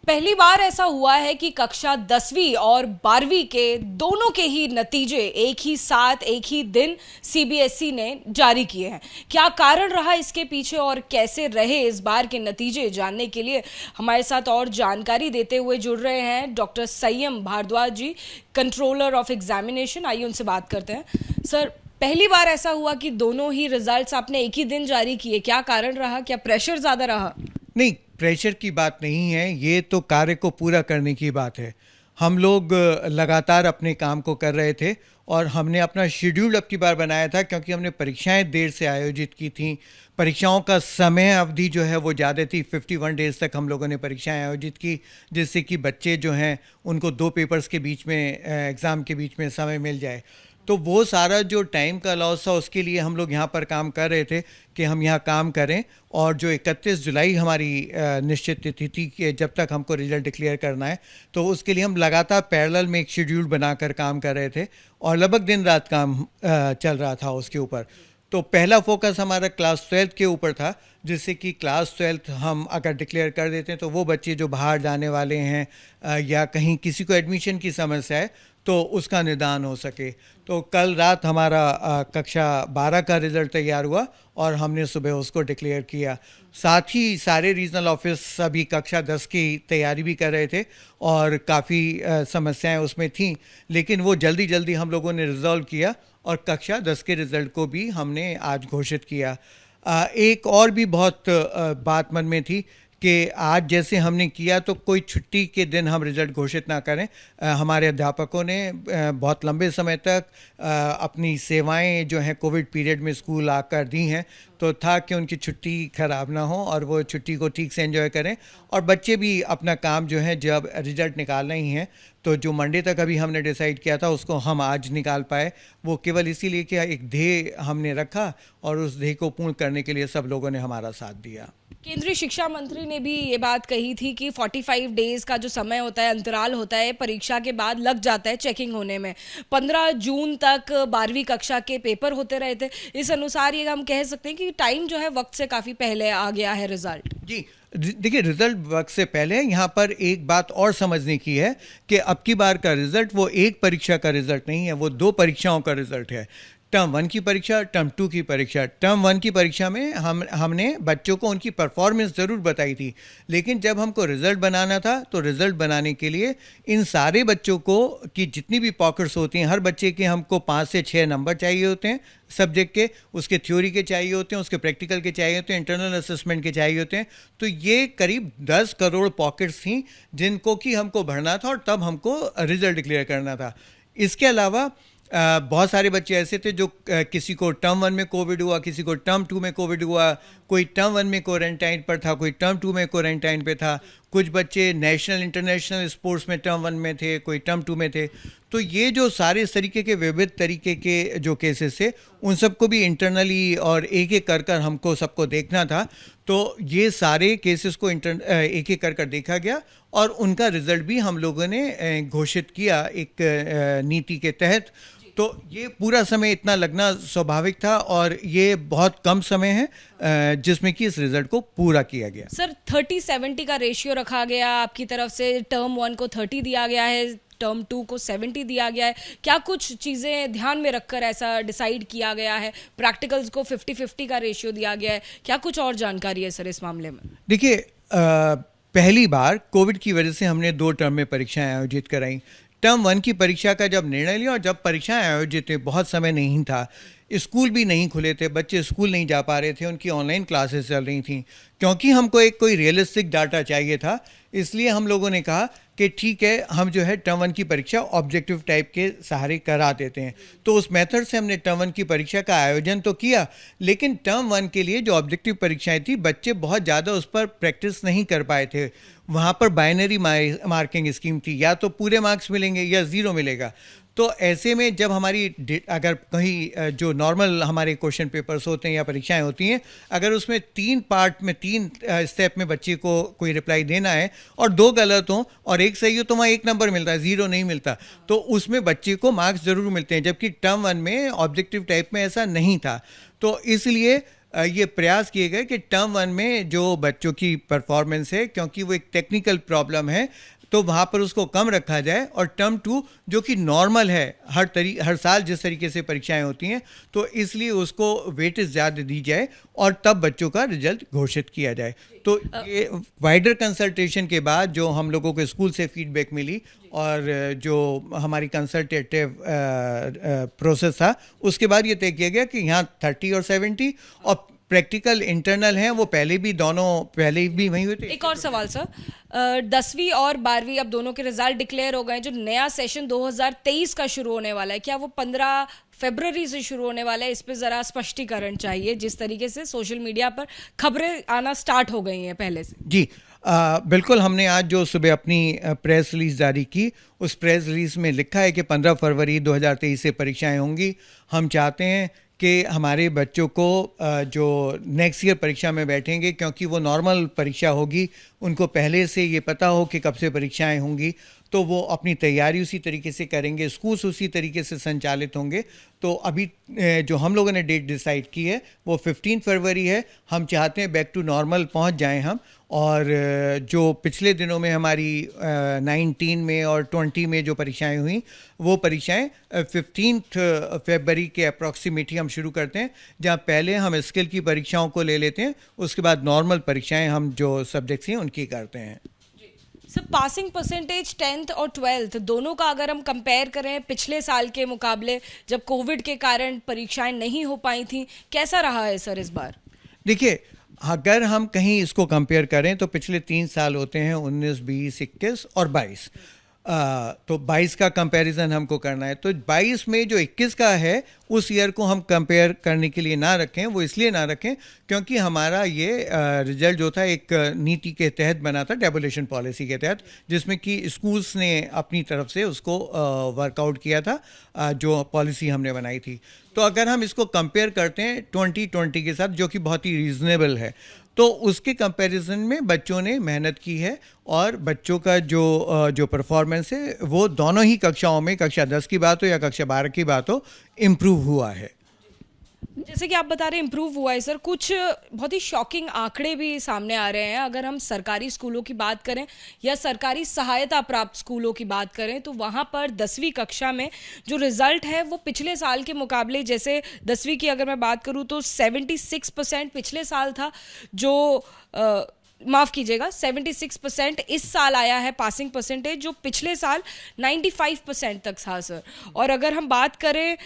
पहली बार ऐसा हुआ है कि कक्षा 10वीं और 12वीं के दोनों के ही नतीजे एक ही साथ एक ही दिन सीबीएसई ने जारी किए हैं। क्या कारण रहा इसके पीछे और कैसे रहे इस बार के नतीजे, जानने के लिए हमारे साथ और जानकारी देते हुए जुड़ रहे हैं डॉक्टर संयम भारद्वाज जी, कंट्रोलर ऑफ एग्जामिनेशन। आइए उनसे बात करते हैं। सर, पहली बार ऐसा हुआ कि दोनों ही रिजल्ट्स आपने एक ही दिन जारी किए, क्या कारण रहा? क्या प्रेशर ज्यादा रहा? नहीं, प्रेशर की बात नहीं है, ये तो कार्य को पूरा करने की बात है। हम लोग लगातार अपने काम को कर रहे थे और हमने अपना शेड्यूल अब की बार बनाया था, क्योंकि हमने परीक्षाएं देर से आयोजित की थी। परीक्षाओं का समय अवधि जो है वो ज़्यादा थी, 51 डेज़ तक हम लोगों ने परीक्षाएं आयोजित की, जिससे कि बच्चे जो हैं उनको दो पेपर्स के बीच में, एग्ज़ाम के बीच में समय मिल जाए। तो वो सारा जो टाइम का लॉस था, उसके लिए हम लोग यहाँ पर काम कर रहे थे कि हम यहाँ काम करें, और जो 31 जुलाई हमारी निश्चित तिथि थी कि जब तक हमको रिजल्ट डिक्लेयर करना है, तो उसके लिए हम लगातार पैरेलल में एक शेड्यूल बनाकर काम कर रहे थे और लगभग दिन रात काम चल रहा था उसके ऊपर। तो पहला फोकस हमारा क्लास 12 के ऊपर था, जिससे कि क्लास 12 हम अगर डिक्लेयर कर देते हैं तो वो बच्चे जो बाहर जाने वाले हैं या कहीं किसी को एडमिशन की समस्या है तो उसका निदान हो सके। तो कल रात हमारा कक्षा 12 का रिज़ल्ट तैयार हुआ और हमने सुबह उसको डिक्लेयर किया। साथ ही सारे रीजनल ऑफिस अभी कक्षा 10 की तैयारी भी कर रहे थे और काफ़ी समस्याएं उसमें थीं, लेकिन वो जल्दी जल्दी हम लोगों ने रिजॉल्व किया और कक्षा 10 के रिज़ल्ट को भी हमने आज घोषित किया। एक और भी बहुत बात मन में थी कि आज जैसे हमने किया तो कोई छुट्टी के दिन हम रिज़ल्ट घोषित ना करें। हमारे अध्यापकों ने बहुत लंबे समय तक अपनी सेवाएं जो हैं कोविड पीरियड में स्कूल आकर दी हैं, तो था कि उनकी छुट्टी ख़राब ना हो और वो छुट्टी को ठीक से एंजॉय करें, और बच्चे भी अपना काम जो है, जब रिज़ल्ट निकालना ही है तो जो मंडे तक अभी हमने डिसाइड किया था उसको हम आज निकाल पाए। वो केवल इसीलिए कि एक ध्येय हमने रखा और उस ध्येय को पूर्ण करने के लिए सब लोगों ने हमारा साथ दिया। केंद्रीय शिक्षा मंत्री ने भी ये बात कही थी कि 45 डेज का जो समय होता है, अंतराल होता है, परीक्षा के बाद लग जाता है चेकिंग होने में। 15 जून तक 12वीं कक्षा के पेपर होते रहे थे। इस अनुसार ये हम कह सकते हैं कि टाइम जो है वक्त से काफ़ी पहले आ गया है रिजल्ट। जी, देखिए, रिजल्ट वक्त से पहले यहाँ पर एक बात और समझने की है कि अब की बार का रिजल्ट वो एक परीक्षा का रिजल्ट नहीं है, वो दो परीक्षाओं का रिजल्ट है। टर्म 1 की परीक्षा, टर्म 2 की परीक्षा। टर्म 1 की परीक्षा में हमने बच्चों को उनकी परफॉर्मेंस ज़रूर बताई थी, लेकिन जब हमको रिज़ल्ट बनाना था तो रिज़ल्ट बनाने के लिए इन सारे बच्चों को की जितनी भी पॉकेट्स होती हैं, हर बच्चे के हमको 5 से 6 नंबर चाहिए होते हैं सब्जेक्ट के, उसके थ्योरी के चाहिए होते हैं, उसके प्रैक्टिकल के चाहिए होते हैं, इंटरनल असेसमेंट के चाहिए होते हैं। तो ये करीब 10 करोड़ पॉकेट्स थी जिनको कि हमको भरना था और तब हमको रिज़ल्ट डिक्लेयर करना था। इसके अलावा बहुत सारे बच्चे ऐसे थे जो किसी को टर्म 1 में कोविड हुआ, किसी को टर्म 2 में कोविड हुआ, कोई टर्म 1 में क्वारंटाइन पर था, कोई टर्म 2 में क्वारंटाइन पे था, कुछ बच्चे नेशनल इंटरनेशनल स्पोर्ट्स में टर्म 1 में थे, कोई टर्म 2 में थे। तो ये जो सारे इस तरीके के विविध तरीके के जो केसेस थे, उन सबको भी इंटरनली और एक एक कर कर हमको सबको देखना था। तो ये सारे केसेस को एक एक कर कर देखा गया और उनका रिजल्ट भी हम लोगों ने घोषित किया एक नीति के तहत। तो ये पूरा समय इतना लगना स्वाभाविक था और ये बहुत कम समय है जिसमें कि इस रिजल्ट को पूरा किया गया। सर, 30-70 का रेशियो रखा गया आपकी तरफ से। टर्म 1 को 30 दिया गया है, टर्म 2 को 70 दिया गया है। क्या कुछ चीज़ें ध्यान में रखकर ऐसा डिसाइड किया गया है? प्रैक्टिकल्स को 50-50 का रेशियो दिया गया है। क्या कुछ और जानकारी है सर इस मामले में? देखिए, पहली बार कोविड की वजह से हमने 2 टर्म में परीक्षाएं आयोजित कराई। टर्म 1 की परीक्षा का जब निर्णय लिया और जब परीक्षाएं आयोजित हुई, बहुत समय नहीं था, स्कूल भी नहीं खुले थे, बच्चे स्कूल नहीं जा पा रहे थे, उनकी ऑनलाइन क्लासेस चल रही थी। क्योंकि हमको एक कोई रियलिस्टिक डाटा चाहिए था, इसलिए हम लोगों ने कहा कि ठीक है, हम जो है टर्म 1 की परीक्षा ऑब्जेक्टिव टाइप के सहारे करा देते हैं। तो उस मेथड से हमने टर्म 1 की परीक्षा का आयोजन तो किया, लेकिन टर्म 1 के लिए जो ऑब्जेक्टिव परीक्षाएं थी, बच्चे बहुत ज़्यादा उस पर प्रैक्टिस नहीं कर पाए थे। वहाँ पर बाइनरी मार्किंग स्कीम थी, या तो पूरे मार्क्स मिलेंगे या 0 मिलेगा। तो ऐसे में जब हमारी अगर कहीं जो नॉर्मल हमारे क्वेश्चन पेपर्स होते हैं या परीक्षाएं होती हैं, अगर उसमें 3 पार्ट में 3 स्टेप में बच्चे को कोई रिप्लाई देना है और 2 गलत हों और 1 सही हो, तो वहाँ 1 नंबर मिलता है, 0 नहीं मिलता। तो उसमें बच्चे को मार्क्स ज़रूर मिलते हैं, जबकि टर्म 1 में ऑब्जेक्टिव टाइप में ऐसा नहीं था। तो इसलिए ये प्रयास किए गए कि टर्म 1 में जो बच्चों की परफॉर्मेंस है, क्योंकि वो एक टेक्निकल प्रॉब्लम है, तो वहाँ पर उसको कम रखा जाए, और टर्म 2 जो कि नॉर्मल है, हर साल जिस तरीके से परीक्षाएं होती हैं, तो इसलिए उसको वेटेज ज़्यादा दी जाए और तब बच्चों का रिजल्ट घोषित किया जाए। तो ये वाइडर कंसल्टेशन के बाद जो हम लोगों को स्कूल से फीडबैक मिली और जो हमारी कंसल्टेटिव प्रोसेस था, उसके बाद ये तय किया गया कि यहाँ 30 और 70 और प्रैक्टिकल इंटरनल हैं, वो पहले भी वहीं हुए थे। एक और सवाल सर, 10वीं और 12वीं अब दोनों के रिजल्ट डिक्लेयर हो गए, जो नया सेशन 2023 का शुरू होने वाला है, क्या वो 15 फरवरी से शुरू होने वाला है? इस पे ज़रा स्पष्टीकरण चाहिए, जिस तरीके से सोशल मीडिया पर खबरें आना स्टार्ट हो गई हैं पहले से। जी, बिल्कुल। हमने आज जो सुबह अपनी प्रेस रिलीज जारी की, उस प्रेस रिलीज में लिखा है कि 15 फरवरी 2023 से परीक्षाएं होंगी। हम चाहते हैं कि हमारे बच्चों को जो नेक्स्ट ईयर परीक्षा में बैठेंगे, क्योंकि वो नॉर्मल परीक्षा होगी, उनको पहले से ये पता हो कि कब से परीक्षाएं होंगी, तो वो अपनी तैयारी उसी तरीके से करेंगे, स्कूल उसी तरीके से संचालित होंगे। तो अभी जो हम लोगों ने डेट डिसाइड की है वो 15 फरवरी है। हम चाहते हैं बैक टू नॉर्मल पहुंच जाएं हम, और जो पिछले दिनों में हमारी 19 में और 20 में जो परीक्षाएं हुई, वो परीक्षाएं 15 फरवरी के अप्रॉक्सीमेटली हम शुरू करते हैं, जहां पहले हम स्किल की परीक्षाओं को ले लेते हैं, उसके बाद नॉर्मल परीक्षाएं हम जो सब्जेक्ट्स हैं उनकी करते हैं। सर, पासिंग परसेंटेज 10th और 12th दोनों का अगर हम कंपेयर करें पिछले साल के मुकाबले, जब कोविड के कारण परीक्षाएं नहीं हो पाई थी, कैसा रहा है सर इस बार? देखिए, अगर हम कहीं इसको कंपेयर करें तो पिछले 3 साल होते हैं 19, 20, 21 और 22। तो 22 का कंपैरिजन हमको करना है, तो 22 में जो 21 का है उस ईयर को हम कंपेयर करने के लिए ना रखें। वो इसलिए ना रखें क्योंकि हमारा ये रिजल्ट जो था एक नीति के तहत बना था, टेबुलेशन पॉलिसी के तहत, जिसमें कि स्कूल्स ने अपनी तरफ से उसको वर्कआउट किया था, जो पॉलिसी हमने बनाई थी। तो अगर हम इसको कंपेयर करते हैं 2020 के साथ, जो कि बहुत ही रीज़नेबल है, तो उसके कंपैरिजन में बच्चों ने मेहनत की है, और बच्चों का जो परफॉर्मेंस है वो दोनों ही कक्षाओं में, कक्षा 10 की बात हो या कक्षा 12 की बात हो, इम्प्रूव हुआ है। जैसे कि आप बता रहे हैं इम्प्रूव हुआ है सर, कुछ बहुत ही शॉकिंग आंकड़े भी सामने आ रहे हैं। अगर हम सरकारी स्कूलों की बात करें या सरकारी सहायता प्राप्त स्कूलों की बात करें, तो वहाँ पर 10वीं कक्षा में जो रिजल्ट है वो पिछले साल के मुकाबले, जैसे 10वीं की अगर मैं बात करूँ तो 76% पिछले साल था, जो माफ़ कीजिएगा 76% इस साल आया है पासिंग परसेंटेज, जो पिछले साल 95% तक था सर। और अगर हम बात करें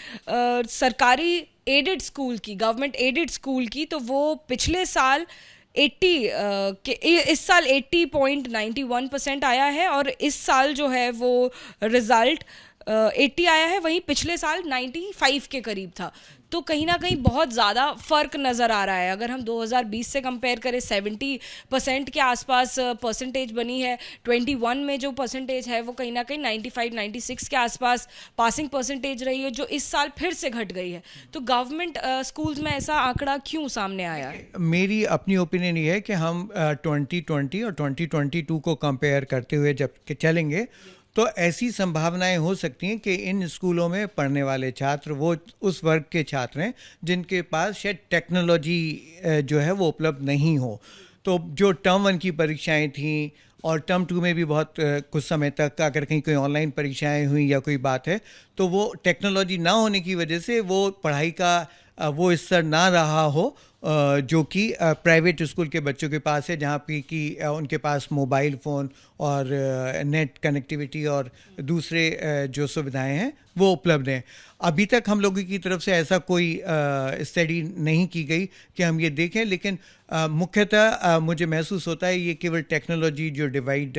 सरकारी एडेड स्कूल की, गवर्नमेंट एडेड स्कूल की, तो वो पिछले साल 80 इस साल 80.91% आया है, और इस साल जो है वो रिजल्ट 80 आया है, वहीं पिछले साल 95 के करीब था। तो कहीं ना कहीं बहुत ज़्यादा फ़र्क नज़र आ रहा है। अगर हम 2020 से कंपेयर करें, 70% के आसपास परसेंटेज बनी है, 21 में जो परसेंटेज है वो कहीं ना कहीं 95-96 के आसपास पासिंग परसेंटेज रही है, जो इस साल फिर से घट गई है। तो गवर्नमेंट स्कूल्स में ऐसा आंकड़ा क्यों सामने आया है? मेरी अपनी ओपिनियन ये है कि हम 2020 और 2022 को कंपेयर करते हुए जब चलेंगे, तो ऐसी संभावनाएं हो सकती हैं कि इन स्कूलों में पढ़ने वाले छात्र वो उस वर्ग के छात्र हैं जिनके पास शायद टेक्नोलॉजी जो है वो उपलब्ध नहीं हो। तो जो टर्म 1 की परीक्षाएं थीं और टर्म 2 में भी बहुत कुछ समय तक अगर कहीं कोई ऑनलाइन परीक्षाएं हुई या कोई बात है, तो वो टेक्नोलॉजी ना होने की वजह से वो पढ़ाई का वो स्तर ना रहा हो जो कि प्राइवेट स्कूल के बच्चों के पास है, जहाँ पे कि उनके पास मोबाइल फ़ोन और नेट कनेक्टिविटी और दूसरे जो सुविधाएं हैं वो उपलब्ध हैं। अभी तक हम लोगों की तरफ से ऐसा कोई स्टडी नहीं की गई कि हम ये देखें, लेकिन मुख्यतः मुझे महसूस होता है ये केवल टेक्नोलॉजी जो डिवाइड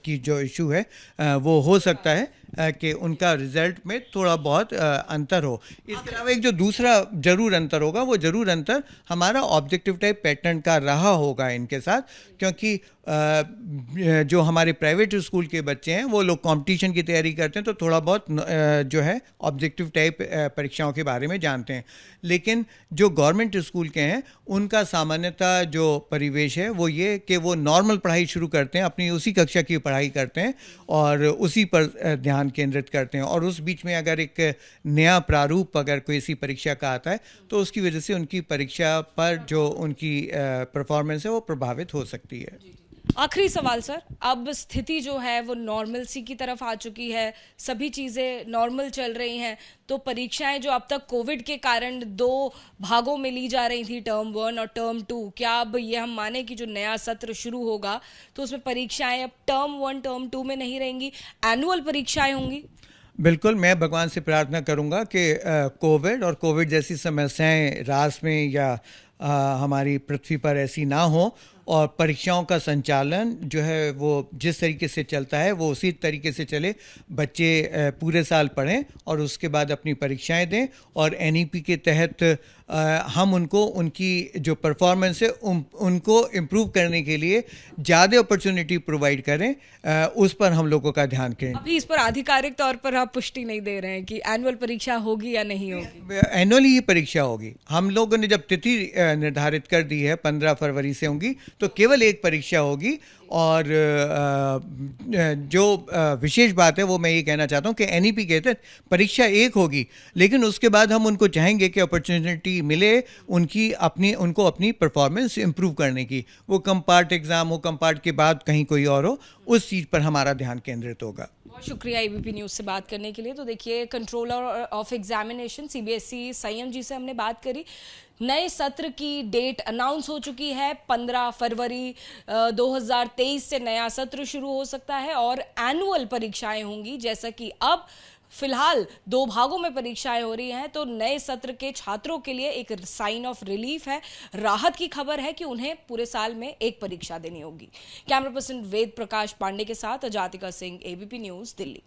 की जो इशू है वो हो सकता है कि उनका रिजल्ट में थोड़ा बहुत अंतर हो। इसके अलावा एक जो दूसरा ज़रूर अंतर होगा, वो ज़रूर अंतर हमारा ऑब्जेक्टिव टाइप पैटर्न का रहा होगा इनके साथ, क्योंकि जो हमारे प्राइवेट स्कूल के बच्चे हैं वो लोग कंपटीशन की तैयारी करते हैं, तो थोड़ा बहुत जो है ऑब्जेक्टिव टाइप परीक्षाओं के बारे में जानते हैं। लेकिन जो गवर्नमेंट स्कूल के हैं उनका सामान्यतः जो परिवेश है वो ये कि वो नॉर्मल पढ़ाई शुरू करते हैं, अपनी उसी कक्षा की पढ़ाई करते हैं और उसी पर ध्यान ध्यान केंद्रित करते हैं, और उस बीच में अगर एक नया प्रारूप अगर कोई ऐसी परीक्षा का आता है तो उसकी वजह से उनकी परीक्षा पर जो उनकी परफॉर्मेंस है वो प्रभावित हो सकती है। आखिरी सवाल सर, अब स्थिति जो है वो नॉर्मलसी की तरफ आ चुकी है, सभी चीज़ें नॉर्मल चल रही हैं, तो परीक्षाएं जो अब तक कोविड के कारण 2 भागों में ली जा रही थी, टर्म 1 और टर्म 2, क्या अब ये हम माने कि जो नया सत्र शुरू होगा तो उसमें परीक्षाएं अब टर्म 1 टर्म 2 में नहीं रहेंगी, एनुअल परीक्षाएं होंगी? बिल्कुल, मैं भगवान से प्रार्थना करूंगा कि कोविड और कोविड जैसी समस्याएं राष्ट्र में या हमारी पृथ्वी पर ऐसी ना हो, और परीक्षाओं का संचालन जो है वो जिस तरीके से चलता है वो उसी तरीके से चले। बच्चे पूरे साल पढ़ें और उसके बाद अपनी परीक्षाएं दें, और एनईपी के तहत हम उनको उनकी जो परफॉर्मेंस है उनको इम्प्रूव करने के लिए ज़्यादा अपॉर्चुनिटी प्रोवाइड करें, उस पर हम लोगों का ध्यान करें। अभी इस पर आधिकारिक तौर पर आप पुष्टि नहीं दे रहे हैं कि एनुअल परीक्षा होगी या नहीं होगी? एनुअली ही परीक्षा होगी। हम लोगों ने जब तिथि निर्धारित कर दी है 15 फरवरी से होंगी, तो केवल एक परीक्षा होगी। और जो विशेष बात है वो मैं ये कहना चाहता हूँ कि एनईपी के तहत परीक्षा एक होगी, लेकिन उसके बाद हम उनको चाहेंगे कि अपॉर्चुनिटी मिले उनको अपनी परफॉर्मेंस इम्प्रूव करने की। वो कंपार्ट एग्ज़ाम हो, कंपार्ट के बाद कहीं कोई और हो, उस चीज़ पर हमारा ध्यान केंद्रित होगा। बहुत शुक्रिया एबीपी न्यूज़ से बात करने के लिए। तो देखिए, कंट्रोलर ऑफ एग्जामिनेशन सीबीएसई संयम जी से हमने बात करी। नए सत्र की डेट अनाउंस हो चुकी है, 15 फरवरी 2023 से नया सत्र शुरू हो सकता है और एनुअल परीक्षाएं होंगी। जैसा कि अब फिलहाल 2 भागों में परीक्षाएं हो रही हैं, तो नए सत्र के छात्रों के लिए एक साइन ऑफ रिलीफ है, राहत की खबर है कि उन्हें पूरे साल में एक परीक्षा देनी होगी। कैमरा पर्सन वेद प्रकाश पांडे के साथ अजातिका सिंह, एबीपी न्यूज़, दिल्ली।